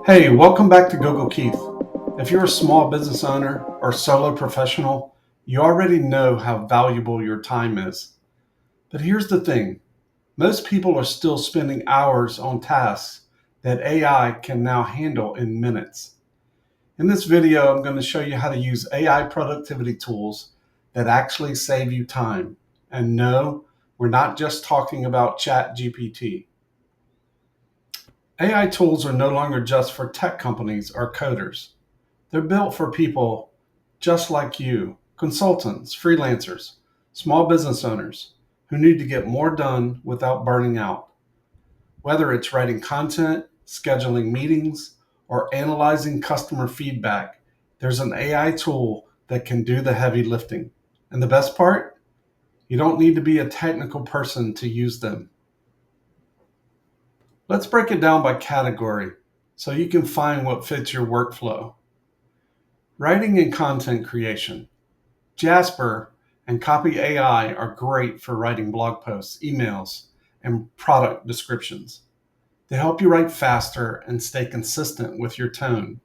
Hey, welcome back to Google Keith. If you're a small business owner or solo professional, you already know how valuable your time is. But here's the thing, most people are still spending hours on tasks that AI can now handle in minutes. In this video, I'm going to show you how to use AI productivity tools that actually save you time. And no, we're not just talking about ChatGPT. AI tools are no longer just for tech companies or coders. They're built for people just like you, consultants, freelancers, small business owners who need to get more done without burning out. Whether it's writing content, scheduling meetings, or analyzing customer feedback, there's an AI tool that can do the heavy lifting. And the best part? You don't need to be a technical person to use them. Let's break it down by category so you can find what fits your workflow. Writing and content creation. Jasper and Copy AI are great for writing blog posts, emails, and product descriptions. They help you write faster and stay consistent with your tone.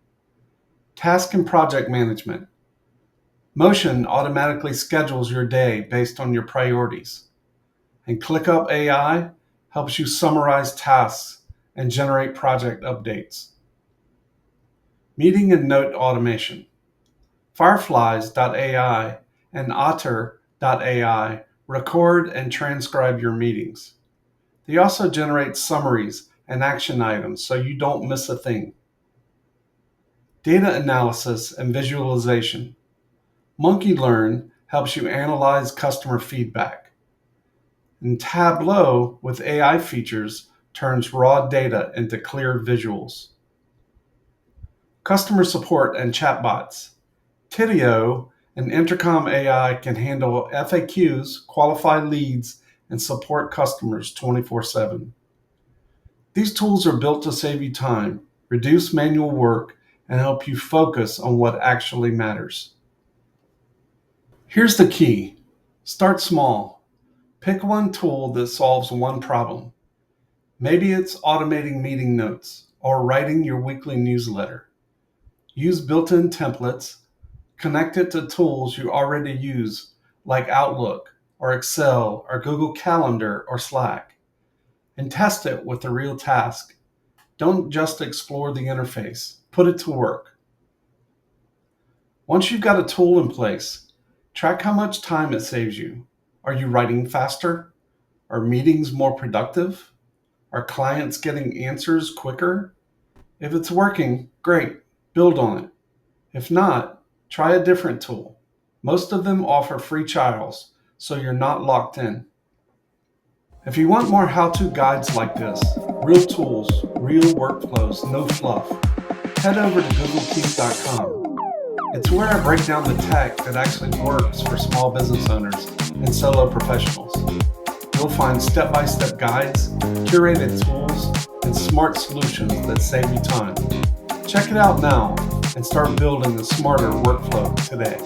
Task and project management. Motion automatically schedules your day based on your priorities. And ClickUp AI helps you summarize tasks and generate project updates. Meeting and note automation. Fireflies.ai and Otter.ai record and transcribe your meetings. They also generate summaries and action items so you don't miss a thing. Data analysis and visualization. MonkeyLearn helps you analyze customer feedback. And Tableau, with AI features, turns raw data into clear visuals. Customer support and chatbots. Tidio and Intercom AI can handle FAQs, qualify leads, and support customers 24/7. These tools are built to save you time, reduce manual work, and help you focus on what actually matters. Here's the key. Start small. Pick one tool that solves one problem. Maybe it's automating meeting notes or writing your weekly newsletter. Use built-in templates, connect it to tools you already use like Outlook or Excel or Google Calendar or Slack, and test it with a real task. Don't just explore the interface, put it to work. Once you've got a tool in place, track how much time it saves you. Are you writing faster? Are meetings more productive? Are clients getting answers quicker? If it's working, great, build on it. If not, try a different tool. Most of them offer free trials, so you're not locked in. If you want more how-to guides like this, real tools, real workflows, no fluff, head over to googlekeith.com. It's where I break down the tech that actually works for small business owners and solo professionals. You'll find step-by-step guides, curated tools, and smart solutions that save you time. Check it out now and start building a smarter workflow today.